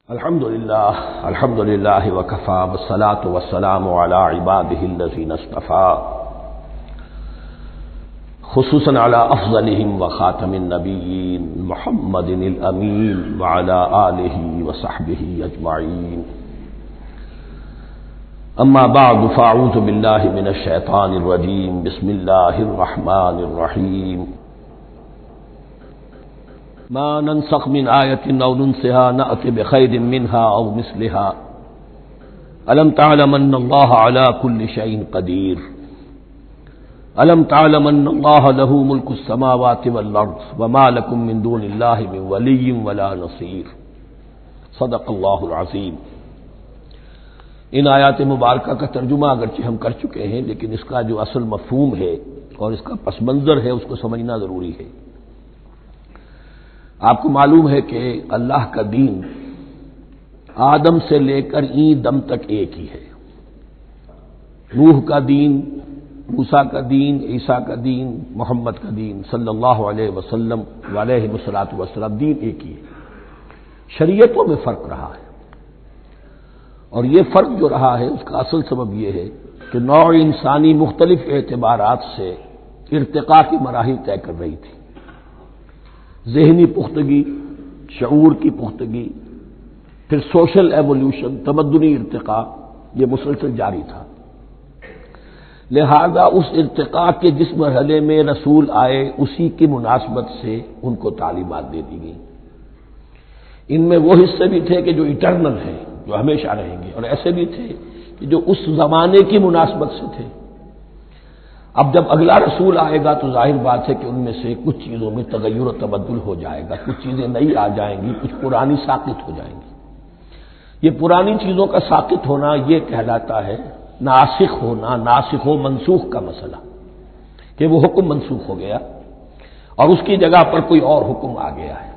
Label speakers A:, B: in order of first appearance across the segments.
A: الحمد للہ وکفى والصلاة والسلام على عباده الذین اصطفى خصوصا على افضلهم وخاتم النبیین محمد الامین وعلى آلہ وصحبہ اجمعین اما بعد فاعوذ باللہ من الشیطان الرجیم بسم اللہ الرحمن الرحیم ما ننسخ من آیۃ او ننسها نأت بخیر منها او مثلها الم تعلم ان اللہ علی کل شیء قدیر الم تعلم ان اللہ له ملک السماوات والارض وما لکم من دون اللہ من ولی ولا نصیر صدق اللہ العظیم۔ ان آیات مبارکہ کا ترجمہ اگرچہ ہم کر چکے ہیں، لیکن اس کا جو اصل مفہوم ہے اور اس کا پس منظر ہے اس کو سمجھنا ضروری ہے۔ آپ کو معلوم ہے کہ اللہ کا دین آدم سے لے کر این دم تک ایک ہی ہے۔ نوح کا دین، موسیٰ کا دین، عیسیٰ کا دین، محمد کا دین صلی اللہ علیہ وسلم علیہ والسلام دین ایک ہی ہے۔ شریعتوں میں فرق رہا ہے، اور یہ فرق جو رہا ہے اس کا اصل سبب یہ ہے کہ نوع انسانی مختلف اعتبارات سے ارتقاء کی مراحل طے کر رہی تھی۔ ذہنی پختگی، شعور کی پختگی، پھر سوشل ایولیوشن، تمدنی ارتقاء، یہ مسلسل جاری تھا۔ لہذا اس ارتقاء کے جس مرحلے میں رسول آئے اسی کی مناسبت سے ان کو تعلیمات دے دی گئی۔ ان میں وہ حصے بھی تھے کہ جو ایٹرنل ہیں، جو ہمیشہ رہیں گے، اور ایسے بھی تھے کہ جو اس زمانے کی مناسبت سے تھے۔ اب جب اگلا رسول آئے گا تو ظاہر بات ہے کہ ان میں سے کچھ چیزوں میں تغیر و تبدل ہو جائے گا، کچھ چیزیں نئی آ جائیں گی، کچھ پرانی ساقط ہو جائیں گی۔ یہ پرانی چیزوں کا ساقط ہونا یہ کہلاتا ہے ناسخ ہونا، ناسخ و منسوخ کا مسئلہ، کہ وہ حکم منسوخ ہو گیا اور اس کی جگہ پر کوئی اور حکم آ گیا ہے۔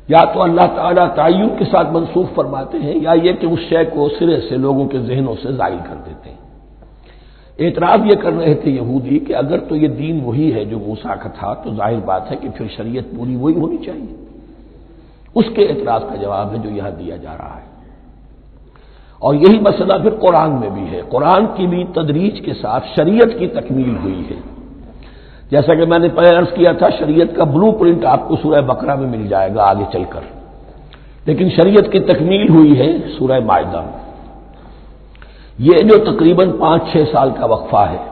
A: یا تو اللہ تعالیٰ تعین کے ساتھ منسوخ فرماتے ہیں، یا یہ کہ اس شے کو سرے سے لوگوں کے ذہنوں سے زائل کر دیتے ہیں۔ اعتراض یہ کر رہے تھے یہودی کہ اگر تو یہ دین وہی ہے جو موسیٰ کا تھا تو ظاہر بات ہے کہ پھر شریعت پوری وہی ہونی چاہیے۔ اس کے اعتراض کا جواب ہے جو یہاں دیا جا رہا ہے، اور یہی مسئلہ پھر قرآن میں بھی ہے۔ قرآن کی بھی تدریج کے ساتھ شریعت کی تکمیل ہوئی ہے۔ جیسا کہ میں نے پہلے عرض کیا تھا، شریعت کا بلو پرنٹ آپ کو سورہ بقرہ میں مل جائے گا آگے چل کر، لیکن شریعت کی تکمیل ہوئی ہے سورہ مائدہ میں۔ یہ جو تقریباً 5-6 سال کا وقفہ ہے،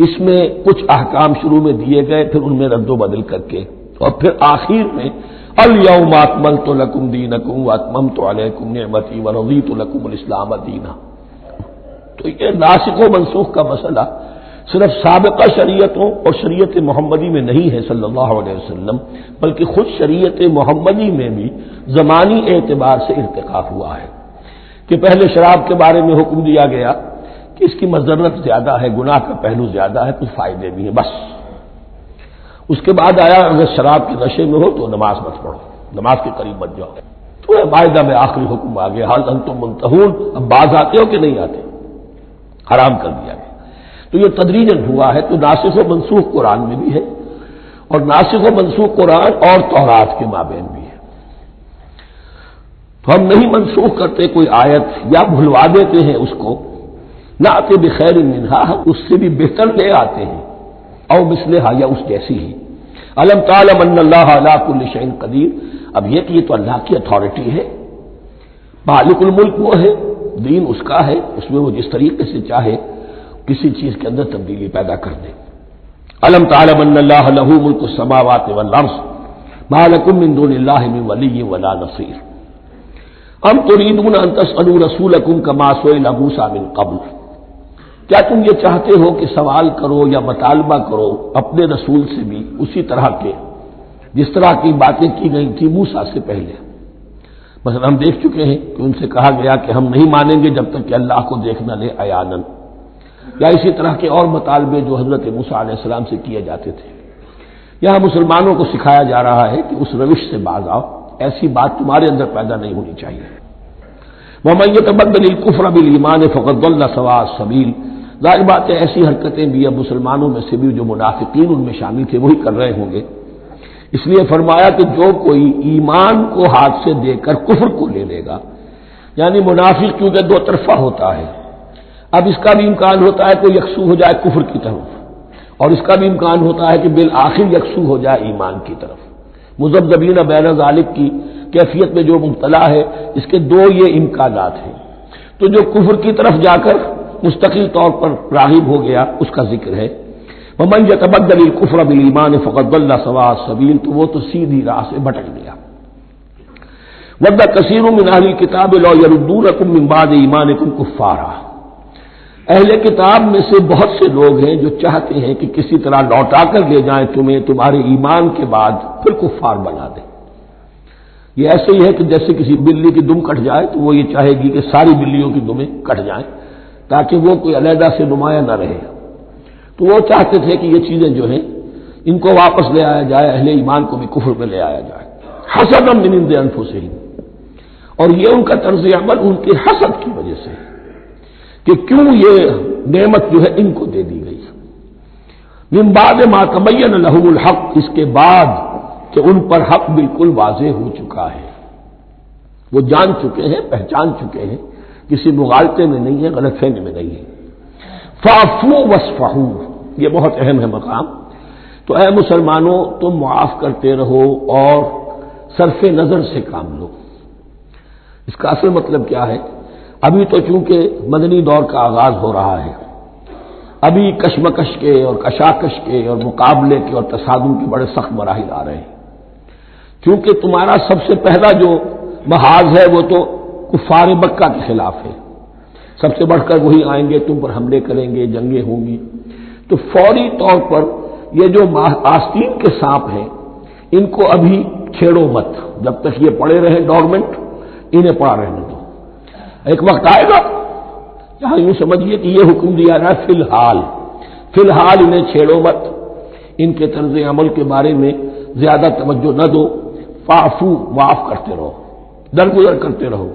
A: اس میں کچھ احکام شروع میں دیے گئے، پھر ان میں رد و بدل کر کے، اور پھر آخر میں الیوم اکملت لکم دینکم واتممت علیکم نعمتی ورضیت لکم الاسلام دینا۔ تو یہ ناسخ و منسوخ کا مسئلہ صرف سابقہ شریعتوں اور شریعت محمدی میں نہیں ہے صلی اللہ علیہ وسلم، بلکہ خود شریعت محمدی میں بھی زمانی اعتبار سے ارتقاء ہوا ہے۔ کہ پہلے شراب کے بارے میں حکم دیا گیا کہ اس کی مضرت زیادہ ہے، گناہ کا پہلو زیادہ ہے، کچھ فائدے بھی ہیں بس۔ اس کے بعد آیا اگر شراب کے نشے میں ہو تو نماز مت پڑھو، نماز کے قریب مت جاؤ۔ تو مائدہ میں آخری حکم آ گیا حل انتم منتہون، اب باز آتے ہو کہ نہیں آتے، حرام کر دیا گیا۔ تو یہ تدریجاً ہوا ہے۔ تو ناسخ و منسوخ قرآن میں بھی ہے، اور ناسخ و منسوخ قرآن اور تورات کے مابین بھی ہے۔ تو ہم نہیں منسوخ کرتے کوئی آیت یا بھلوا دیتے ہیں اس کو، نہ آتے بخیر منہا، ہم اس سے بھی بہتر لے آتے ہیں، او مثلہا، یا اس جیسی ہی۔ الم تعلم ان اللہ علی کل شیء قدیر، اب یہ کہ یہ تو اللہ کی اتھارٹی ہے، مالک الملک وہ ہے، دین اس کا ہے، اس میں وہ جس طریقے سے چاہے کسی چیز کے اندر تبدیلی پیدا کر دے۔ الم تعلم ان اللہ لہ ملک السماوات والارض ما لکم من دون اللہ من ولی ولا نصیر ام تريدون ان تسألوا رسولكم كما سئل موسى من قبل، کیا تم یہ چاہتے ہو کہ سوال کرو یا مطالبہ کرو اپنے رسول سے بھی اسی طرح کے جس طرح کی باتیں کی گئی تھی موسیٰ سے پہلے؟ مثلا ہم دیکھ چکے ہیں کہ ان سے کہا گیا کہ ہم نہیں مانیں گے جب تک کہ اللہ کو دیکھ نہ لے عیاناً، یا اسی طرح کے اور مطالبے جو حضرت موسیٰ علیہ السلام سے کیے جاتے تھے۔ یہاں مسلمانوں کو سکھایا جا رہا ہے کہ اس روش سے باز آؤ، ایسی بات تمہارے اندر پیدا نہیں ہونی چاہیے۔ وَمَن يَتَبَدَّلِ الْكُفْرَ بِالْإِيمَانِ فَقَدْ ضَلَّ سَوَاءَ السَّبِيلِ، ظاہر بات ہے ایسی حرکتیں بھی اب مسلمانوں میں سے بھی جو منافقین ان میں شامل تھے وہی کر رہے ہوں گے اس لیے فرمایا کہ جو کوئی ایمان کو ہاتھ سے دے کر کفر کو لے لے گا، یعنی منافق کیونکہ دو طرفہ ہوتا ہے، اب اس کا بھی امکان ہوتا ہے کہ یکسو ہو جائے کفر کی طرف، اور اس کا بھی امکان ہوتا ہے کہ بالآخر یکسو ہو جائے ایمان کی طرف۔ مذبذبین بین ذالک کی کیفیت میں جو مبتلا ہے، اس کے دو یہ امکانات ہیں۔ تو جو کفر کی طرف جا کر مستقل طور پر راغب ہو گیا اس کا ذکر ہے، وَمَن يَتَبَدَّلِ الْكُفْرَ بِالْإِيمَانِ فَقَدْ ضَلَّ سَوَاءَ السَّبِيلِ، تو وہ تو سیدھی راہ سے بھٹک گیا۔ وَدَّ كَثِيرٌ مِّنْ أَهْلِ الْكِتَابِ لَوْ يَرُدُّونَكُم مِّن بَعْدِ إِيمَانِكُمْ كُفَّارًا، اہل کتاب میں سے بہت سے لوگ ہیں جو چاہتے ہیں کہ کسی طرح لوٹا کر لے جائیں تمہیں تمہارے ایمان کے بعد، پھر کفار بنا دیں۔ یہ ایسے ہی ہے کہ جیسے کسی بلی کی دم کٹ جائے تو وہ یہ چاہے گی کہ ساری بلیوں کی دمیں کٹ جائیں تاکہ وہ کوئی علیحدہ سے نمایاں نہ رہے۔ تو وہ چاہتے تھے کہ یہ چیزیں جو ہیں ان کو واپس لے آیا جائے، اہل ایمان کو بھی کفر میں لے آیا جائے، حسدا من عند انفسہم، اور یہ ان کا طرز عمل ان کے حسد کی وجہ سے کہ کیوں یہ نعمت جو ہے ان کو دے دی گئی۔ من بعد ما تبین لهم الحق، اس کے بعد کہ ان پر حق بالکل واضح ہو چکا ہے، وہ جان چکے ہیں، پہچان چکے ہیں، کسی مغالطے میں نہیں ہے، غلط فہمی میں نہیں ہے۔ فاعفوا واصفحوا، یہ بہت اہم ہے مقام۔ تو اے مسلمانوں تم معاف کرتے رہو اور صرف نظر سے کام لو۔ اس کا اصل مطلب کیا ہے؟ ابھی تو چونکہ مدنی دور کا آغاز ہو رہا ہے، ابھی کشمکش کے اور کشاکش کے اور مقابلے کے اور تصادم کے بڑے سخت مراحل آ رہے ہیں۔ چونکہ تمہارا سب سے پہلا جو محاذ ہے وہ تو کفار مکہ کے خلاف ہے، سب سے بڑھ کر وہی آئیں گے، تم پر حملے کریں گے، جنگیں ہوں گی، تو فوری طور پر یہ جو آستین کے سانپ ہیں ان کو ابھی چھیڑو مت، جب تک یہ پڑے رہیں ڈورمنٹ، انہیں پڑا رہنے دو۔ ایک وقت آئے گا جہاں یوں سمجھیے کہ یہ حکم دیا رہا ہے فی الحال انہیں چھیڑو مت، ان کے طرز عمل کے بارے میں زیادہ توجہ نہ دو، فاعفو، معاف کرتے رہو، درگزر کرتے رہو۔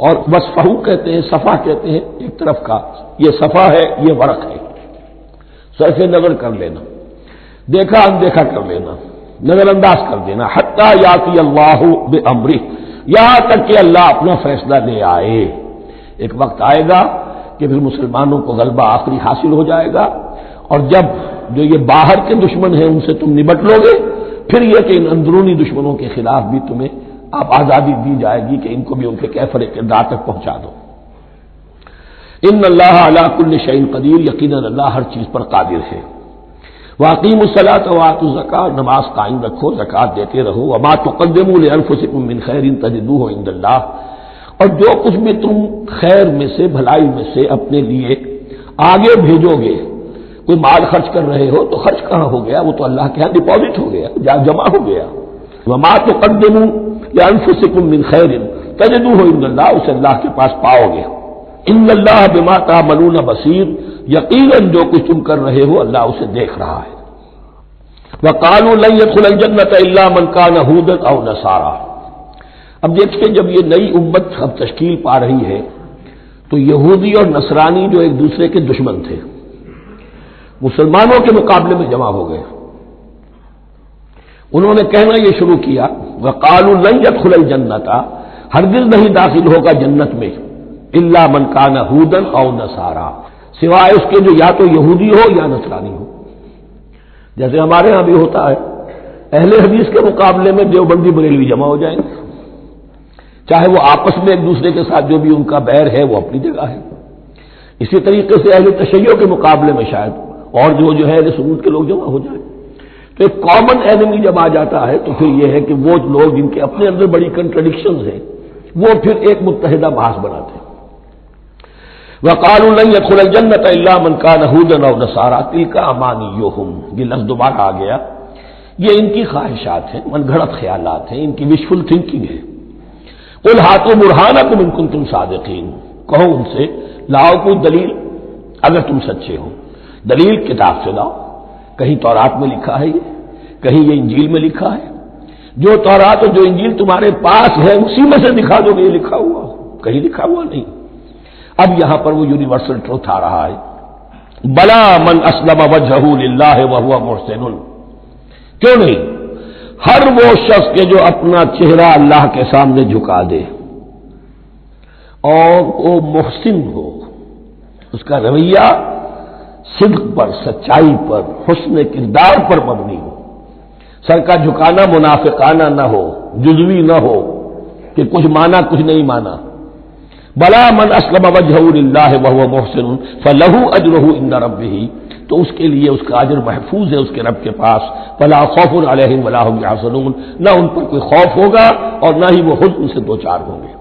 A: اور وصفحو کہتے ہیں، صفح کہتے ہیں ایک طرف کا، یہ صفح ہے، یہ ورق ہے، صرف نظر کر لینا، دیکھا اندیکھا کر لینا، نظر انداز کر دینا، حتی یاتی اللہ بامرہ، یہاں تک کہ اللہ اپنا فیصلہ لے آئے۔ ایک وقت آئے گا کہ پھر مسلمانوں کو غلبہ آخری حاصل ہو جائے گا، اور جب جو یہ باہر کے دشمن ہیں ان سے تم نبٹ لو گے، پھر یہ کہ ان اندرونی دشمنوں کے خلاف بھی تمہیں اب آزادی دی جائے گی کہ ان کو بھی ان کے کیفر کردار تک پہنچا دو۔ ان اللہ علی کل شیء قدیر، یقیناً اللہ ہر چیز پر قادر ہے۔ واقیموا الصلاۃ وآتوا الزکاۃ، نماز قائم رکھو، زکوٰۃ دیتے رہو۔ وما تقدموا لانفسکم من خیر تجدوہ عند اللہ، اور جو کچھ بھی تم خیر میں سے، بھلائی میں سے اپنے لیے آگے بھیجو گے، کوئی مال خرچ کر رہے ہو تو خرچ کہاں ہو گیا؟ وہ تو اللہ کے ہاں ڈپازٹ ہو گیا، جمع ہو گیا۔ وما تقدموا لانفسکم من خیر تجدوہ عند اللہ، اسے اللہ کے پاس پاؤ گے۔ ان اللہ بما تعملون بصیر، یقیناً جو کچھ تم کر رہے ہو اللہ اسے دیکھ رہا ہے۔ وقالوا لن يدخل الجنة الا من كان هودا او نصارى، اب دیکھیں جب یہ نئی امت اب تشکیل پا رہی ہے تو یہودی اور نصرانی جو ایک دوسرے کے دشمن تھے مسلمانوں کے مقابلے میں جمع ہو گئے، انہوں نے کہنا یہ شروع کیا وقالوا لن يدخل الجنة، ہرگز نہیں داخل ہوگا جنت میں، الا من كان هودا او نصارى، سوائے اس کے جو یا تو یہودی ہو یا نصرانی ہو۔ جیسے ہمارے ہاں بھی ہوتا ہے، اہل حدیث کے مقابلے میں دیوبندی بریلوی جمع ہو جائیں گے، چاہے وہ آپس میں ایک دوسرے کے ساتھ جو بھی ان کا بیر ہے وہ اپنی جگہ ہے۔ اسی طریقے سے اہل تشیع کے مقابلے میں شاید اور جو ہے اہل سنت کے لوگ جمع ہو جائیں۔ تو ایک کامن اینمی جب آ جاتا ہے تو پھر یہ ہے کہ وہ لوگ جن کے اپنے اندر بڑی کنٹرڈکشنز ہیں وہ پھر ایک متحدہ محاذ بناتے ہیں۔ وقالوا لن يدخل الجنة الا من كان هودا او نصارى تلك امانيهم، یہ لفظ دوبارہ آ گیا، یہ ان کی خواہشات ہیں، من گھڑت خیالات ہیں، ان کی وشفل تھنکنگ ہے۔ قل هاتوا برهانكم ان كنتم صادقين، کہو ان سے لاؤ کوئی دلیل اگر تم سچے ہو، دلیل کتاب سے لاؤ، کہیں تورات میں لکھا ہے یہ، کہیں یہ انجیل میں لکھا ہے، جو تورات اور جو انجیل تمہارے پاس ہے اسی میں سے دکھا دو کہ یہ لکھا ہوا، کہیں لکھا ہوا نہیں۔ اب یہاں پر وہ یونیورسل ٹروتھ آ رہا ہے، بلا من اسلم وجهه للہ وهو محسن، کیوں نہیں؟ ہر وہ شخص کے جو اپنا چہرہ اللہ کے سامنے جھکا دے اور وہ محسن ہو، اس کا رویہ صدق پر، سچائی پر، حسن کردار پر مبنی ہو، سر کا جھکانا منافقانہ نہ ہو، جزوی نہ ہو کہ کچھ مانا کچھ نہیں مانا۔ بلا من اسلم وجہہ للہ وہو محسن فلہ اجرہ عند ربہ، تو اس کے لیے اس کا اجر محفوظ ہے اس کے رب کے پاس۔ فلا خوف علیہم ولا هم یحزنون، نہ ان پر کوئی خوف ہوگا اور نہ ہی وہ حزن سے دوچار ہوں گے۔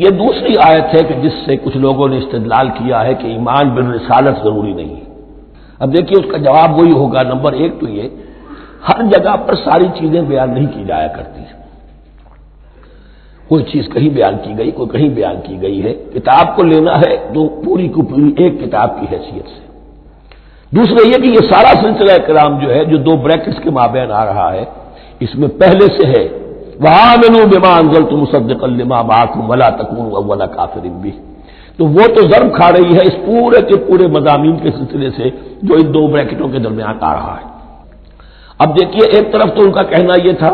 A: یہ دوسری آیت ہے کہ جس سے کچھ لوگوں نے استدلال کیا ہے کہ ایمان بالرسالت ضروری نہیں ہے۔ اب دیکھیے اس کا جواب وہی ہوگا، نمبر ایک تو یہ ہر جگہ پر ساری چیزیں بیان نہیں کی جایا کرتی، کوئی چیز کہیں بیان کی گئی، کوئی کہیں بیان کی گئی ہے۔ کتاب کو لینا ہے تو پوری کو پوری ایک کتاب کی حیثیت سے۔ دوسرا یہ کہ یہ سارا سلسلہ کلام جو ہے، جو دو بریکٹس کے مابین آ رہا ہے، اس میں پہلے سے ہے وَآمِنُوا بِمَا أَنزَلْتُ مُصَدِّقًا لِمَا مَعَكُمْ وَلَا تَكُونُوا أَوَّلَ كَافِرٍ بِهِ، تو وہ تو ضرب کھا رہی ہے اس پورے کے پورے مضامین کے سلسلے سے جو ان دو بریکٹوں کے درمیان آ رہا ہے۔ اب دیکھیے ایک طرف تو ان کا کہنا یہ تھا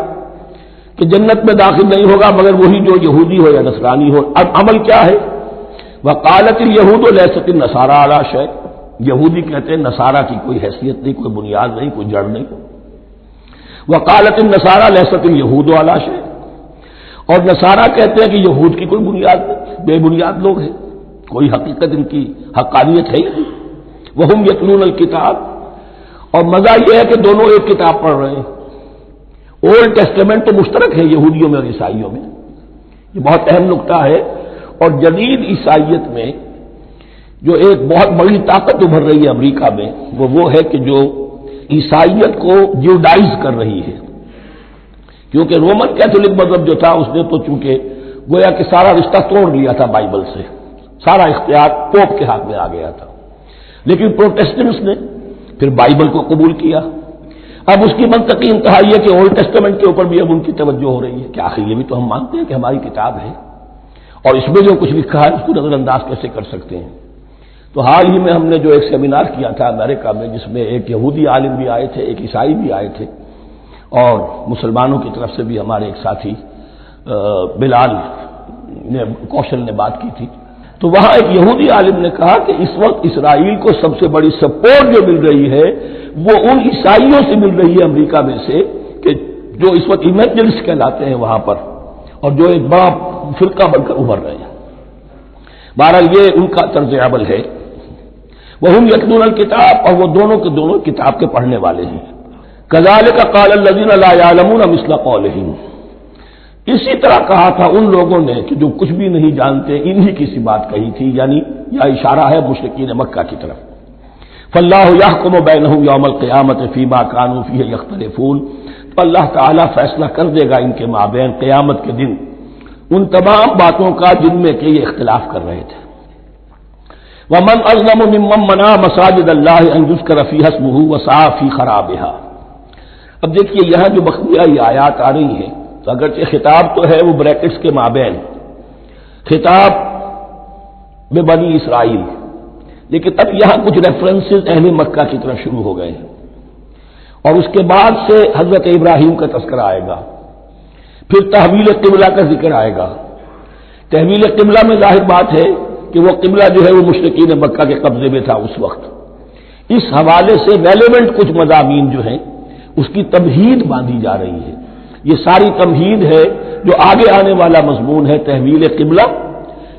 A: کہ جنت میں داخل نہیں ہوگا مگر وہی جو یہودی ہو یا نصرانی ہو۔ اب عمل کیا ہے؟ وقالت اليہود لیست النصارى علی شیء، یہودی کہتے ہیں نصارہ کی کوئی حیثیت نہیں، کوئی بنیاد نہیں، کوئی جڑ نہیں۔ وقالت النصارى لیست اليہود علی شیء، اور نصارہ کہتے ہیں کہ یہود کی کوئی بنیاد نہیں، بے بنیاد لوگ ہیں، کوئی حقیقت ان کی حقانیت ہے ہی نہیں۔ وہم یتلون الکتاب، اور مزہ یہ ہے کہ دونوں ایک کتاب پڑھ رہے ہیں۔ اولڈ ٹیسٹمنٹ تو مشترک ہے یہودیوں میں اور عیسائیوں میں، یہ بہت اہم نقطہ ہے۔ اور جدید عیسائیت میں جو ایک بہت بڑی طاقت ابھر رہی ہے امریکہ میں، وہ ہے کہ جو عیسائیت کو جیوڈائز کر رہی ہے، کیونکہ رومن کیتھولک مذہب جو تھا اس نے تو چونکہ گویا کہ سارا رشتہ توڑ لیا تھا بائبل سے، سارا اختیار پوپ کے ہاتھ میں آ گیا تھا، لیکن پروٹیسٹنٹس نے پھر بائبل کو قبول کیا۔ اب اس کی منطقی انتہا یہ کہ اولڈ ٹیسٹمنٹ کے اوپر بھی اب ان کی توجہ ہو رہی ہے کہ آخر یہ بھی تو ہم مانتے ہیں کہ ہماری کتاب ہے اور اس میں جو کچھ لکھا ہے اس کو نظر انداز کیسے کر سکتے ہیں۔ تو حال ہی میں ہم نے جو ایک سیمینار کیا تھا امریکہ میں، جس میں ایک یہودی عالم بھی آئے تھے، ایک عیسائی بھی آئے تھے، اور مسلمانوں کی طرف سے بھی ہمارے ایک ساتھی بلال کوشل نے بات کی تھی، تو وہاں ایک یہودی عالم نے کہا کہ اس وقت اسرائیل کو سب سے بڑی سپورٹ جو مل رہی ہے وہ ان عیسائیوں سے مل رہی ہے امریکہ میں سے، کہ جو اس وقت ایونجلسٹ کہلاتے ہیں وہاں پر، اور جو ایک بڑا فرقہ بن کر ابھر رہے ہیں۔ بہرحال یہ ان کا طرز عمل ہے۔ وہم یتلون الکتاب، اور وہ دونوں کے دونوں کتاب کے پڑھنے والے ہیں۔ کذالک قال الذین لا یعلمون مثل قولہم، اسی طرح کہا تھا ان لوگوں نے کہ جو کچھ بھی نہیں جانتے، انہی کی سی بات کہی تھی، یعنی یہ اشارہ ہے مشرکین مکہ کی طرف۔ فاللہ یحکم بینہم یوم القیامۃ فیما کانوا فیہ یختلفون، تو اللہ تعالیٰ فیصلہ کر دے گا ان کے مابین قیامت کے دن ان تمام باتوں کا جن میں کہ یہ اختلاف کر رہے تھے۔ ومن اظلم ممن منع مساجد اللہ ان یذکر فیہا اسمہ وسعی فی خرابہا۔ اب دیکھیے یہاں جو بقیہ یہ آیات آ رہی ہیں، تو اگرچہ خطاب تو ہے وہ بریکٹس کے مابین، خطاب میں بنی اسرائیل، لیکن اب یہاں کچھ ریفرنسز اہل مکہ کی طرف شروع ہو گئے ہیں، اور اس کے بعد سے حضرت ابراہیم کا تذکرہ آئے گا، پھر تحویل قبلہ کا ذکر آئے گا۔ تحویل قبلہ میں ظاہر بات ہے کہ وہ قبلہ جو ہے وہ مشرکین مکہ کے قبضے میں تھا اس وقت، اس حوالے سے ریلیونٹ کچھ مضامین جو ہیں اس کی تمہید باندھی جا رہی ہے۔ یہ ساری تمہید ہے جو آگے آنے والا مضمون ہے تحویل قبلہ،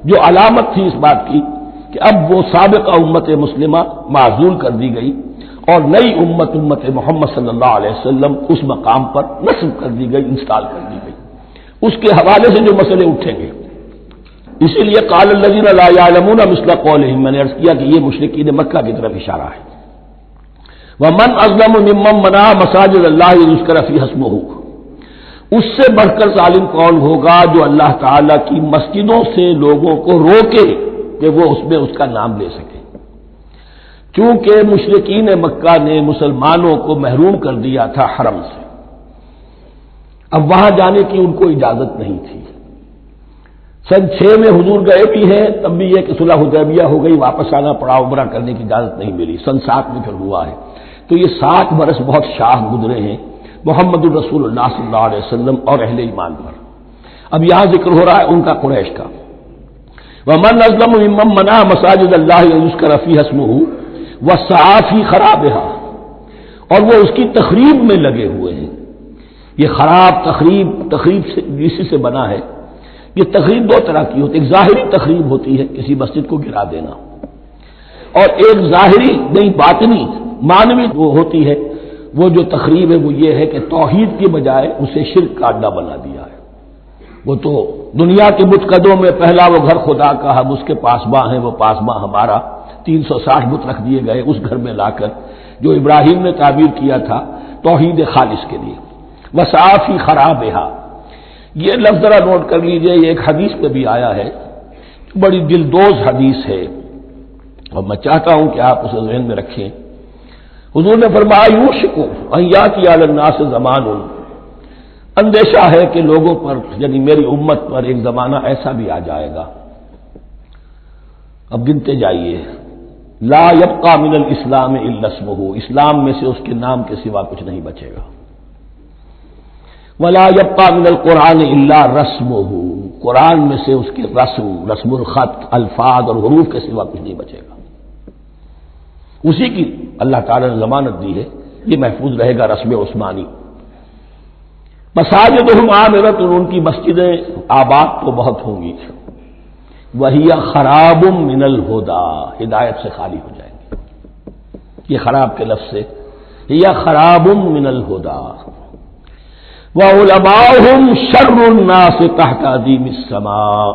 A: جو علامت تھی اس بات کی کہ اب وہ سابقہ امت مسلمہ معزول کر دی گئی اور نئی امت محمد صلی اللہ علیہ وسلم اس مقام پر نصب کر دی گئی، انسٹال کر دی گئی۔ اس کے حوالے سے جو مسئلے اٹھیں گے، اسی لیے قال الذین لا یعلمون مثل قولہم، میں نے عرض کیا کہ یہ مشرکین مکہ کی طرف اشارہ ہے۔ ومن اظلم ممن منع مساجد اللہ یذکر فیہا اسمہ، اس سے بڑھ کر ظالم کون ہوگا جو اللہ تعالی کی مسجدوں سے لوگوں کو روکے کہ وہ اس میں اس کا نام لے سکے۔ چونکہ مشرکین مکہ نے مسلمانوں کو محروم کر دیا تھا حرم سے، اب وہاں جانے کی ان کو اجازت نہیں تھی۔ سن 6 میں حضور گئے بھی ہیں، تب بھی یہ کہ صلح حدیبیہ ہو گئی، واپس آنا پڑا، عمرہ کرنے کی اجازت نہیں ملی، سن 7 میں پھر ہوا ہے۔ تو یہ 7 برس بہت شاہ گزرے ہیں، محمد الرسول اللہ صلی اللہ علیہ وسلم اور اہل ایمان پر۔ اب یہاں ذکر ہو رہا ہے ان کا، قریش کا۔ وَمَنْ أَظْلَمُ مِمَّنْ مَنَعَ مَسَاجِدَ اللَّهِ أَن يُذْكَرَ فِيهَا اسْمُهُ وَسَعَىٰ فِي خَرَابِهَا، اور وہ اس کی تخریب میں لگے ہوئے ہیں۔ یہ خراب تخریب سے اسی سے بنا ہے۔ یہ تخریب دو طرح کی ہوتی ہے، ایک ظاہری تخریب ہوتی ہے کسی مسجد کو گرا دینا، اور ایک ظاہری نہیں باطنی معنوی وہ ہوتی ہے۔ وہ جو تخریب ہے وہ یہ ہے کہ توحید کی بجائے اسے شرک کا اڈا بنا دیا ہے۔ وہ تو دنیا کے متقدوں میں پہلا وہ گھر خدا کا، ہم اس کے پاسباں ہیں، وہ پاسباں ہمارا، 360 بت رکھ دیے گئے اس گھر میں لا کر، جو ابراہیم نے تعبیر کیا تھا توحید خالص کے لیے۔ وسعیٰ فی خرابہا، یہ لفظ ذرا نوٹ کر لیجئے، یہ ایک حدیث میں بھی آیا ہے، بڑی دلدوز حدیث ہے، اور میں چاہتا ہوں کہ آپ اسے ذہن میں رکھیں۔ حضور نے فرمایا یوشک ان یاتی علی الناس زمان، اندیشہ ہے کہ لوگوں پر یعنی میری امت پر ایک زمانہ ایسا بھی آ جائے گا، اب گنتے جائیے، لا یبقى من الاسلام الا اسمہ، اسلام میں سے اس کے نام کے سوا کچھ نہیں بچے گا، ولا یبقى من القرآن الا رسمہ، قرآن میں سے اس کے رسم الخط، الفاظ اور حروف کے سوا کچھ نہیں بچے گا، اسی کی اللہ تعالی نے ضمانت دی ہے، یہ محفوظ رہے گا رسم عثمانی۔ مساجدہم عامرۃ، ان کی مسجدیں آباد تو بہت ہوں گی، وہی خراب من الہدی، ہدایت سے خالی ہو جائیں گے، یہ خراب کے لفظ سے، ہی خراب من الہدی، وعلماؤہم شر الناس تحت عظیم السماء،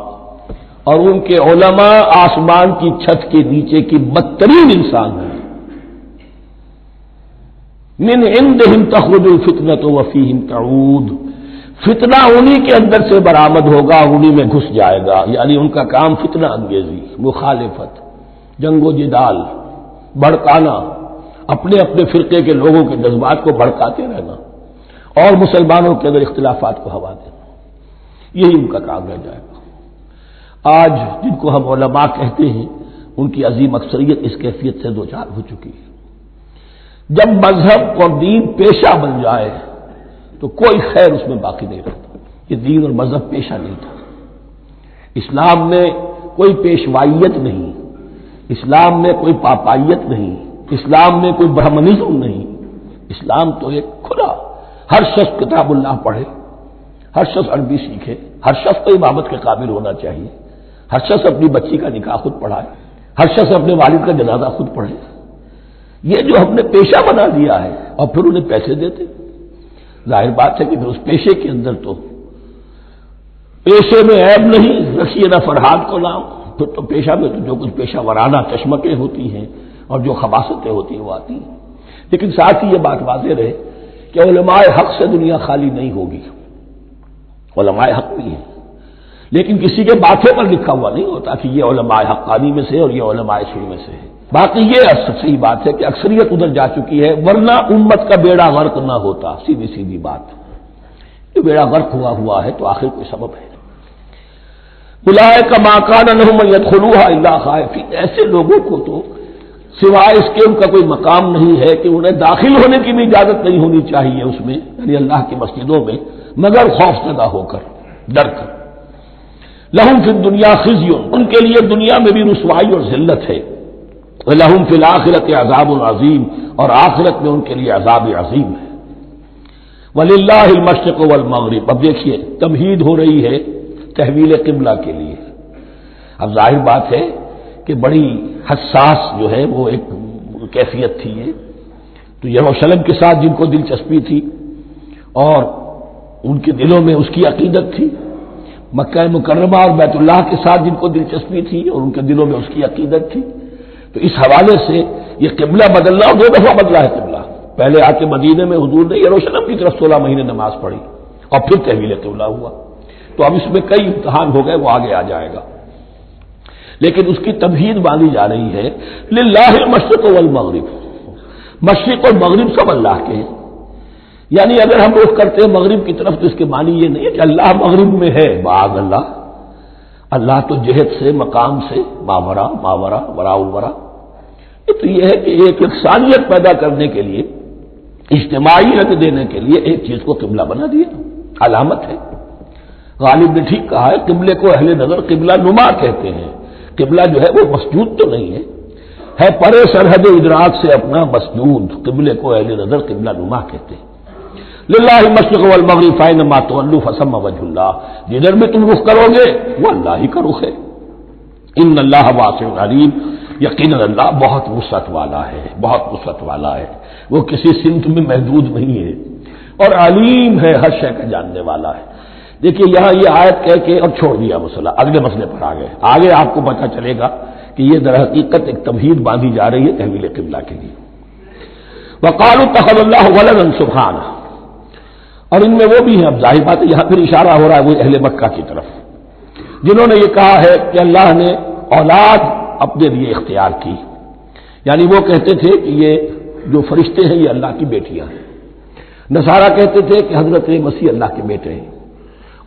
A: اور ان کے علماء آسمان کی چھت کے نیچے کی بدترین انسان ہیں، من عندہم تخرج الفتنۃ وفیہم تعود، فتنہ انہی کے اندر سے برآمد ہوگا، انہی میں گھس جائے گا، یعنی ان کا کام فتنہ انگیزی، مخالفت، جنگ و جدال، بھڑکانا، اپنے اپنے فرقے کے لوگوں کے جذبات کو بھڑکاتے رہنا اور مسلمانوں کے اندر اختلافات کو ہوا دینا، یہی ان کا کام رہ جائے گا۔ آج جن کو ہم علماء کہتے ہیں ان کی عظیم اکثریت اس کیفیت سے دوچار ہو چکی ہے۔ جب مذہب اور دین پیشہ بن جائے تو کوئی خیر اس میں باقی نہیں رہتا، یہ دین اور مذہب پیشہ نہیں تھا، اسلام میں کوئی پیشوائیت نہیں، اسلام میں کوئی پاپائیت نہیں، اسلام میں کوئی برہمنزم نہیں، اسلام تو ایک کھلا، ہر شخص کتاب اللہ پڑھے، ہر شخص عربی سیکھے، ہر شخص کو امامت کے قابل ہونا چاہیے، ہر شخص اپنی بچی کا نکاح خود پڑھائے، ہر شخص اپنے والد کا جنازہ خود پڑھے، یہ جو ہم نے پیشہ بنا دیا ہے اور پھر انہیں پیسے دیتے، ظاہر بات ہے کہ پھر اس پیشے کے اندر تو پیشے میں عیب نہیں، رکھیے نہ فرہاد کو نام، پھر تو پیشہ میں تو جو کچھ پیشہ ورانہ چشمکیں ہوتی ہیں اور جو خباثتیں ہوتی ہیں وہ آتی ہیں۔ لیکن ساتھ ہی یہ بات واضح رہے کہ علماء حق سے دنیا خالی نہیں ہوگی، علماء حق بھی ہیں، لیکن کسی کے ماتھے پر لکھا ہوا نہیں ہوتا کہ یہ علماء حقانی میں سے اور یہ علماء سوء میں سے ہے۔ باقی یہ صحیح بات ہے کہ اکثریت ادھر جا چکی ہے، ورنہ امت کا بیڑا غرق نہ ہوتا، سیدھی سیدھی بات، یہ بیڑا غرق ہوا ہے تو آخر کوئی سبب ہے۔ اولئک ما کان لهم ان يدخلوها الا خائفین، ایسے لوگوں کو تو سوائے اس کے ان کا کوئی مقام نہیں ہے کہ انہیں داخل ہونے کی بھی اجازت نہیں ہونی چاہیے اس میں، یعنی اللہ کی مسجدوں میں، مگر خوف زدہ ہو کر، ڈر کر۔ لہم فی الدنیا خزی، ان کے لیے دنیا میں بھی رسوائی اور ذلت ہے، لہم فی الآخرۃ عذاب عظیم، اور آخرت میں ان کے لیے عذاب عظیم ہے۔ وللہ المشرق والمغرب، اب دیکھیے تمہید ہو رہی ہے تحویل قبلہ کے لیے۔ اب ظاہر بات ہے کہ بڑی حساس جو ہے وہ ایک کیفیت تھی یہ، تو یروشلم کے ساتھ جن کو دلچسپی تھی اور ان کے دلوں میں اس کی عقیدت تھی، مکہ مکرمہ اور بیت اللہ کے ساتھ جن کو دلچسپی تھی اور ان کے دلوں میں اس کی عقیدت تھی، تو اس حوالے سے یہ قبلہ بدلنا، اور 2 دفعہ بدلا ہے قبلہ، پہلے آ کے مدینے میں حضور نے یروشلم کی طرف 16 مہینے نماز پڑھی اور پھر تحویل قبلہ ہوا، تو اب اس میں کئی امتحان ہو گئے، وہ آگے آ جائے گا، لیکن اس کی تمہید باندھی جا رہی ہے للہ المشرق والمغرب، مشرق اور مغرب سب اللہ کے ہیں، یعنی اگر ہم رخ کرتے ہیں مغرب کی طرف تو اس کے معنی یہ نہیں ہے کہ اللہ مغرب میں ہے، باغ اللہ تو جہت سے، مقام سے، ماورا وراء الورا، تو یہ ہے کہ ایک یکسانیت پیدا کرنے کے لیے اجتماعی رنگ دینے کے لیے ایک چیز کو قبلہ بنا دیا، علامت ہے۔ غالب نے ٹھیک کہا ہے، قبلے کو اہل نظر قبلہ نما کہتے ہیں۔ قبلہ جو ہے وہ مسجود تو نہیں ہے پرے سرحد ادراک سے اپنا مسجود، قبلے کو اہل نظر قبلہ نما کہتے ہیں۔ للہ المشرق والمغرب فینما تولوا فثم وجہ اللہ، جدھر بھی تم رخ کرو گے وہ اللہ ہی کا رخ ہے۔ ان اللہ واسع علیم، یقیناً اللہ بہت وسعت والا ہے، بہت وسعت والا ہے، وہ کسی سمت میں محدود نہیں ہے، اور علیم ہے، ہر شے کا جاننے والا ہے۔ دیکھیے یہاں یہ آیت کہہ کے اور چھوڑ دیا مسئلہ، اگلے مسئلے پر آگے آپ کو پتہ چلے گا کہ یہ در حقیقت ایک تمہید باندھی جا رہی ہے تحویل قبلہ کے لیے۔ وقالوا اتخذ اللہ ولدا سبحانہ، اور ان میں وہ بھی ہیں، اب ظاہر بات ہے یہاں پھر اشارہ ہو رہا ہے وہ اہل مکہ کی طرف، جنہوں نے یہ کہا ہے کہ اللہ نے اولاد اپنے لیے اختیار کی، یعنی وہ کہتے تھے کہ یہ جو فرشتے ہیں یہ اللہ کی بیٹیاں ہیں، نصارہ کہتے تھے کہ حضرت مسیح اللہ کے بیٹے ہیں،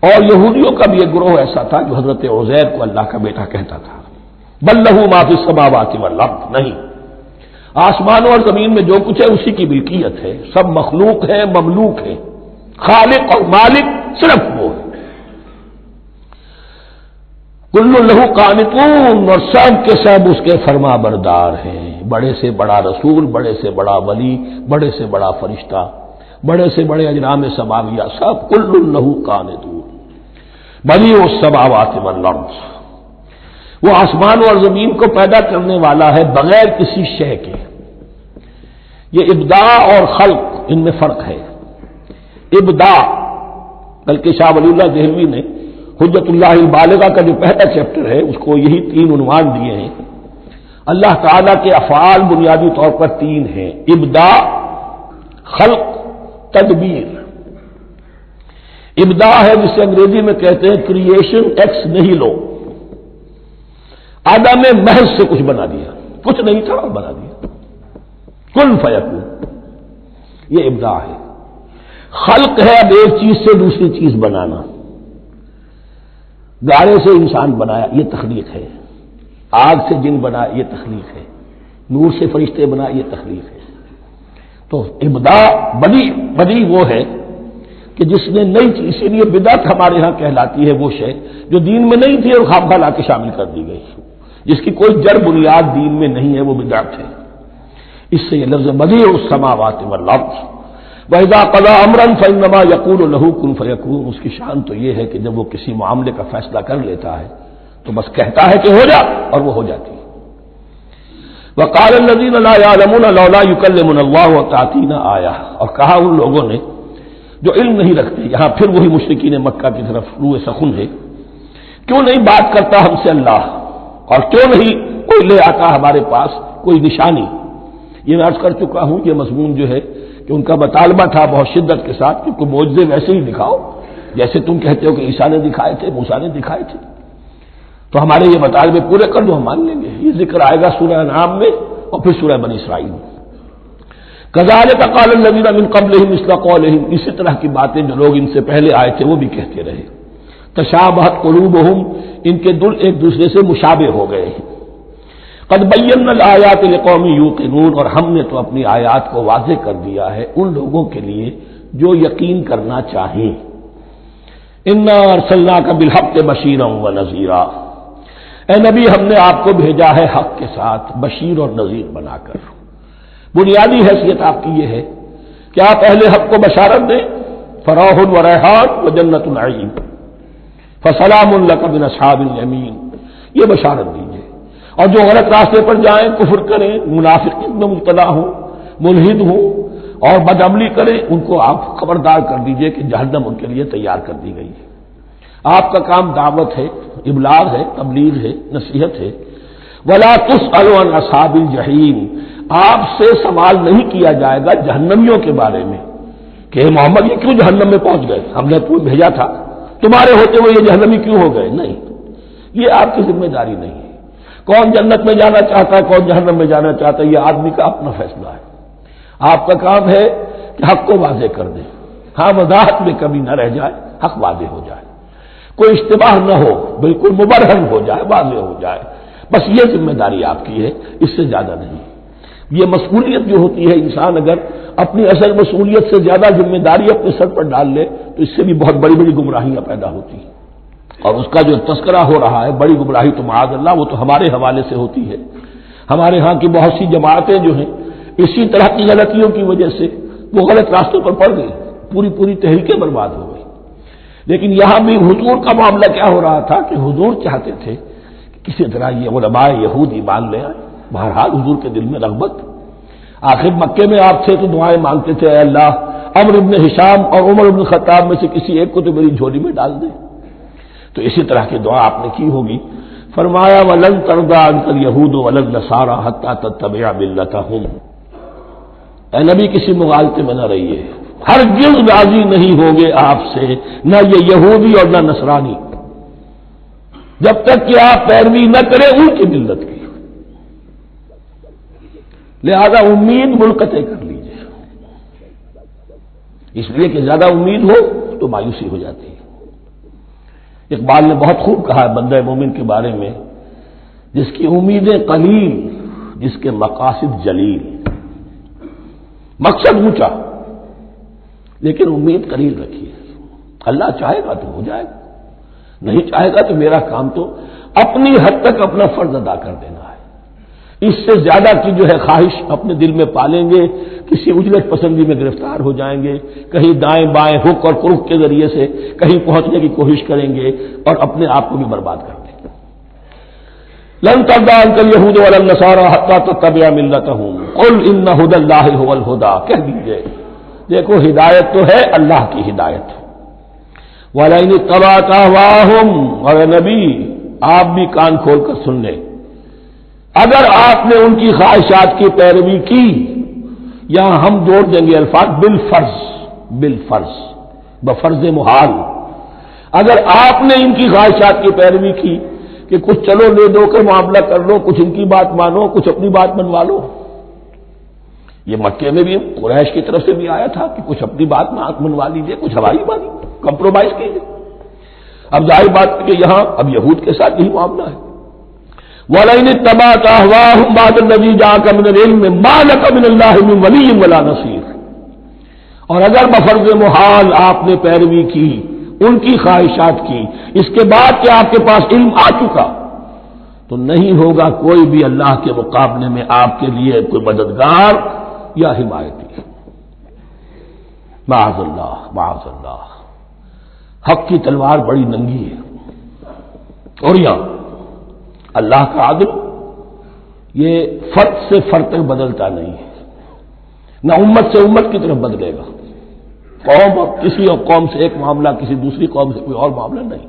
A: اور یہودیوں کا بھی ایک گروہ ایسا تھا جو حضرت عزیر کو اللہ کا بیٹا کہتا تھا۔ بل لہ ما فی السماوات والارض، نہیں، آسمانوں اور زمین میں جو کچھ ہے اسی کی ملکیت ہے، سب مخلوق ہے، مملوک ہے، خالق اور مالک صرف وہ ہے۔ کل لہ قانتون، اور سب کے سب اس کے فرما بردار ہیں، بڑے سے بڑا رسول، بڑے سے بڑا ولی، بڑے سے بڑا فرشتہ، بڑے سے بڑے اجرام سماویہ، سب کل لہ قانتون بدیع السماوات والارض، وہ آسمان اور زمین کو پیدا کرنے والا ہے بغیر کسی شے کے۔ یہ ابداع اور خلق ان میں فرق ہے۔ ابداع، بلکہ شاہ ولی اللہ دہلوی نے حجت اللہ البالغہ کا جو پہلا چیپٹر ہے اس کو یہی 3 عنوان دیے ہیں۔ اللہ تعالیٰ کے افعال بنیادی طور پر 3 ہیں، ابداع، خلق، تدبیر۔ ابداع ہے جسے انگریزی میں کہتے ہیں کریشن ایکس نہیلو، آدم میں محض سے کچھ بنا دیا، کچھ نہیں تھا اور بنا دیا، کن فیکون، یہ ابداع ہے۔ خلق ہے اب ایک چیز سے دوسری چیز بنانا، گارے سے انسان بنایا، یہ تخلیق ہے، آگ سے جن بنایا، یہ تخلیق ہے، نور سے فرشتے بنایا، یہ تخلیق ہے۔ تو ابداع بدیع وہ ہے کہ جس نے نئی چیز، اسی لیے بدعت ہمارے ہاں کہلاتی ہے وہ شے جو دین میں نہیں تھی اور خام لا کے شامل کر دی گئی، جس کی کوئی جڑ بنیاد دین میں نہیں ہے، وہ بدعت ہے۔ اس سے یہ لفظ بدیع السماوات والارض، وَإِذَا قَضَىٰ أَمْرًا فَإِنَّمَا يَقُولُ لَهُ كُن فَيَكُونُ، اس کی شان تو یہ ہے کہ جب وہ کسی معاملے کا فیصلہ کر لیتا ہے تو بس کہتا ہے کہ ہو جا، اور وہ ہو جاتی ہے۔ وَقَالَ الَّذِينَ لَا يَعْلَمُونَ لَوْلَا يُكَلِّمُنَا اللَّهُ وَتَأْتِينَا آیَةٌ، اور کہا ان لوگوں نے جو علم نہیں رکھتے، یہاں پھر وہی مشرکین مکہ کی طرف روح سخن ہے، کیوں نہیں بات کرتا ہم سے اللہ، اور کیوں نہیں کوئی لے آتا ہمارے پاس کوئی نشانی۔ یہ میں عرض کر چکا ہوں، یہ مضمون جو ہے کہ ان کا مطالبہ تھا بہت شدت کے ساتھ کہ کوئی معجزے ویسے ہی دکھاؤ جیسے تم کہتے ہو کہ عیسیٰ نے دکھائے تھے، موسیٰ نے دکھائے تھے، تو ہمارے یہ مطالبے پورے کر دو، ہم مان لیں گے۔ یہ ذکر آئے گا سورہ انعام میں اور پھر سورہ بنی اسرائیل میں۔ کذالک قال الذین من قبلہم مثل قولہم، اسی طرح کی باتیں جو لوگ ان سے پہلے آئے تھے وہ بھی کہتے رہے۔ تشابہت قلوبہم، ان کے دل ایک دوسرے سے مشابہ ہو گئے ہیں۔ قد بینا الآیات لقوم یوقنون، اور ہم نے تو اپنی آیات کو واضح کر دیا ہے ان لوگوں کے لیے جو یقین کرنا چاہیں۔ انا ارسلناک بالحق بشیرا ونذیرا، اے نبی ہم نے آپ کو بھیجا ہے حق کے ساتھ بشیر اور نذیر بنا کر۔ بنیادی حیثیت آپ کی یہ ہے کہ آپ اہل حق کو بشارت دیں، فراح و ریحان و جنت النعیم، فسلام لک من اصحاب الیمین، یہ بشارت دیجیے۔ اور جو غلط راستے پر جائیں، کفر کریں، منافقین میں مبتلا ہوں، ملحد ہوں اور بدعملی کریں، ان کو آپ خبردار کر دیجئے کہ جہنم ان کے لیے تیار کر دی گئی ہے۔ آپ کا کام دعوت ہے، ابلاغ ہے، تبلیغ ہے، نصیحت ہے۔ ولا تسأل عن اصحاب الجحیم، آپ سے سوال نہیں کیا جائے گا جہنمیوں کے بارے میں کہ محمد یہ کیوں جہنم میں پہنچ گئے، ہم نے تمہیں بھیجا تھا، تمہارے ہوتے ہوئے یہ جہنمی کیوں ہو گئے، نہیں، یہ آپ کی ذمہ داری نہیں ہے۔ کون جنت میں جانا چاہتا ہے، کون جہنم میں جانا چاہتا ہے، یہ آدمی کا اپنا فیصلہ ہے۔ آپ کا کام ہے کہ حق کو واضح کر دیں، ہاں وضاحت میں کمی نہ رہ جائے، حق واضح ہو جائے، کوئی اشتباہ نہ ہو، بالکل مبرہن ہو جائے، واضح ہو جائے، بس یہ ذمہ داری آپ کی ہے، اس سے زیادہ نہیں۔ یہ مسئولیت جو ہوتی ہے، انسان اگر اپنی اصل مسئولیت سے زیادہ ذمہ داری اپنے سر پر ڈال لے تو اس سے بھی بہت بڑی بڑی گمراہیاں پیدا ہوتی ہیں، اور اس کا جو تذکرہ ہو رہا ہے بڑی گمراہی تو معاذ اللہ وہ تو ہمارے حوالے سے ہوتی ہے۔ ہمارے ہاں کی بہت سی جماعتیں جو ہیں اسی طرح کی غلطیوں کی وجہ سے وہ غلط راستوں پر پڑ گئی، پوری تحریکیں برباد ہو گئی۔ لیکن یہاں بھی حضور کا معاملہ کیا ہو رہا تھا کہ حضور چاہتے تھے کہ کسی طرح یہ علماء یہود ایمان لے آئے۔ بہرحال حضور کے دل میں رغبت، آخر مکے میں آپ تھے تو دعائیں مانگتے تھے، اے اللہ عمرو بن ہشام اور عمر بن خطاب میں سے کسی ایک کو تو میری جھولی میں ڈال دے۔ تو اسی طرح کی دعا آپ نے کی ہوگی۔ فرمایا وَلَن تَرْضَىٰ عَنكَ الْيَهُودُ وَلَا النَّصَارَىٰ حَتَّىٰ تَتَّبِعَ مِلَّتَهُمْ۔ اے نبی کسی مغالطے میں نہ رہیے، ہرگز راضی نہیں ہوں گے آپ سے نہ یہ یہودی اور نہ نصرانی، جب تک کہ آپ پیروی نہ کریں ان کی ملت کی۔ لہذا امید منقطع کر لیجیے، اس لیے کہ زیادہ امید ہو تو مایوسی ہو جاتی ہے۔ اقبال نے بہت خوب کہا ہے بندہ مومن کے بارے میں، جس کی امیدیں قلیل، جس کے مقاصد جلیل۔ مقصد اونچا لیکن امید قلیل رکھیے، اللہ چاہے گا تو ہو جائے گا، نہیں چاہے گا تو میرا کام تو اپنی حد تک اپنا فرض ادا کر دینا ہے۔ اس سے زیادہ کی جو ہے خواہش اپنے دل میں پالیں گے، کسی اجلت پسندی میں گرفتار ہو جائیں گے، کہیں دائیں بائیں ہک اور کرک کے ذریعے سے کہیں پہنچنے کی کوشش کریں گے اور اپنے آپ کو بھی برباد کر دیں گے۔ لن ترضى عنك اليهود ولا النصارى حتى تتبع ملتهم قل ان هدى الله هو الهدى، کہہ دیجئے دیکھو ہدایت تو ہے اللہ کی ہدایت۔ وَلَئِنِ اتَّبَعْتَ أَهْوَاءَهُمْ، اور نبی آپ بھی کان کھول کر سن لیں، اگر آپ نے ان کی خواہشات کی پیروی کی، یہاں ہم جوڑ دیں گے الفاظ بالفرض بفرض محال، اگر آپ نے ان کی خواہشات کی پیروی کی کہ کچھ چلو لے دو کر معاملہ کر لو، کچھ ان کی بات مانو، کچھ اپنی بات منوا لو۔ یہ مکے میں بھی قریش کی طرف سے بھی آیا تھا کہ کچھ اپنی بات منوا لیجیے، کچھ ہماری بات کمپرومائز کیجیے۔ اب ظاہر بات کہ یہاں اب یہود کے ساتھ یہی معاملہ ہے۔ وَلَئِنِ اتَّبَعْتَ أَهْوَاءَهُمْ بَعْدَ الَّذِي جَاءَكَ مِنَ الْعِلْمِ مَا لَكَ مِنَ اللَّهِ مِنْ وَلِيٍّ وَلَا نَصِيرٍ، اور اگر بفرض محال آپ نے پیروی کی ان کی خواہشات کی، اس کے بعد کہ آپ کے پاس علم آ چکا، تو نہیں ہوگا کوئی بھی اللہ کے مقابلے میں آپ کے لیے کوئی مددگار یا حمایتی۔ معاذ اللہ معاذ اللہ، حق کی تلوار بڑی ننگی ہے، اور یہاں اللہ کا عدل یہ فرد سے فرد تک بدلتا نہیں ہے، نہ امت سے امت کی طرف بدلے گا، قوم اور کسی اور قوم سے ایک معاملہ کسی دوسری قوم سے کوئی اور معاملہ نہیں۔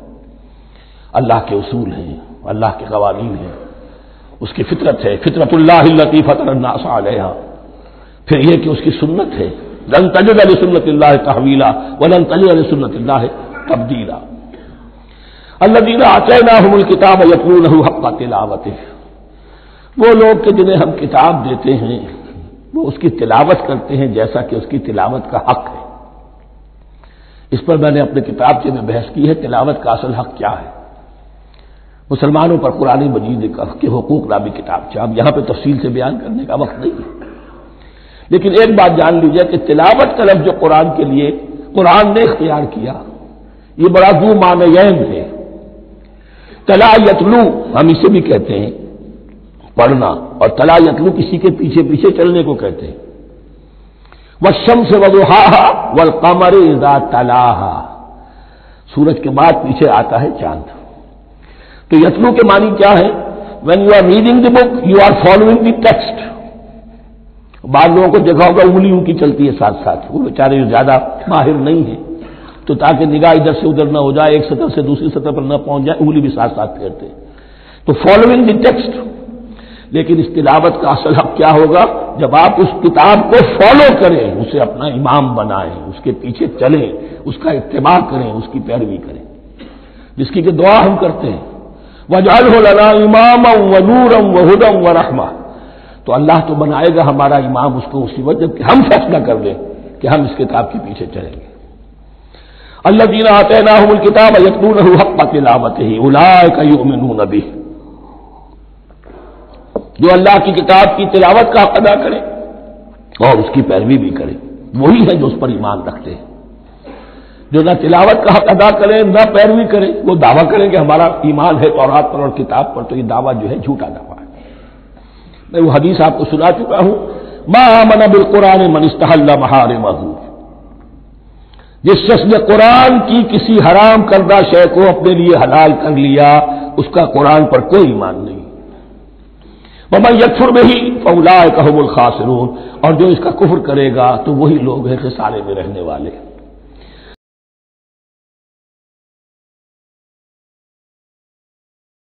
A: اللہ کے اصول ہیں، اللہ کے قوانین ہیں، اس کی فطرت ہے، فطرت اللہ التی فطر الناس علیہا، پھر یہ کہ اس کی سنت ہے، لن تجد لسنت اللہ تحویلا ولن تجد لسنت اللہ تبدیلا۔ الذین آتیناہم الکتاب یتلونہ حق تلاوتہ، وہ لوگ کہ جنہیں ہم کتاب دیتے ہیں وہ اس کی تلاوت کرتے ہیں جیسا کہ اس کی تلاوت کا حق ہے۔ اس پر میں نے اپنے کتابچے میں بحث کی ہے، تلاوت کا اصل حق کیا ہے۔ مسلمانوں پر قرآن مجید کے حقوق نامی کتابچہ، اب یہاں پہ تفصیل سے بیان کرنے کا وقت نہیں ہے، لیکن ایک بات جان لیجیے کہ تلاوت کا لفظ جو قرآن کے لیے قرآن نے اختیار کیا، یہ بڑا ذو معنیین ہے۔ تلا یتلو ہم اسے بھی کہتے ہیں پڑھنا، اور تلا یتلو کسی کے پیچھے پیچھے چلنے کو کہتے ہیں۔ والشمس وضحاها والقمر اذا تلاها، سورج کے بعد پیچھے آتا ہے چاند۔ تو یتلو کے معنی کیا ہے؟ when you are reading the book you are following the text۔ بعض لوگوں کو دیکھا ہوگا انگلی ان کی چلتی ہے ساتھ ساتھ، وہ بیچارے زیادہ ماہر نہیں ہیں تو تاکہ نگاہ ادھر سے ادھر نہ ہو جائے، ایک سطح سے دوسری سطح پر نہ پہنچ جائے، انگلی بھی ساتھ ساتھ پھیرتے ہیں، تو فالوئنگ دی ٹیکسٹ۔ لیکن اس تلاوت کا اصل حق کیا ہوگا؟ جب آپ اس کتاب کو فالو کریں، اسے اپنا امام بنائیں، اس کے پیچھے چلیں، اس کا اتباع کریں، اس کی پیروی کریں، جس کی کہ دعا ہم کرتے ہیں وَاجْعَلْهُ لَنَا إِمَامًا وَنُورًا وَهُدًى وَرَحْمَةً، تو اللہ تو بنائے گا ہمارا امام اس کو اسی وقت جب کہ ہم فیصلہ کر لیں کہ ہم اس کتاب کے پیچھے چلیں گے۔ الذین آتیناہم الکتاب یتلونہ حق تلاوتہ اولئک یؤمنون بہ، جو اللہ کی کتاب کی تلاوت کا حق ادا کرے اور اس کی پیروی بھی کرے، وہی ہے جو اس پر ایمان رکھتے ہیں۔ جو نہ تلاوت کا حق ادا کرے نہ پیروی کرے، وہ دعویٰ کریں کہ ہمارا ایمان ہے تورات پر اور کتاب پر، تو یہ دعویٰ جو ہے جھوٹا دعویٰ ہے۔ میں وہ حدیث آپ کو سنا چکا ہوں، ما آمن بالقرآن من استحل محارمہ، جس شخص نے قرآن کی کسی حرام کردہ شے کو اپنے لیے حلال کر لیا، اس کا قرآن پر کوئی ایمان نہیں۔ ومن یکفر بہ فاولئک ھم الخاسرون، اور جو اس کا کفر کرے گا تو وہی لوگ ہیں خسارے میں رہنے والے۔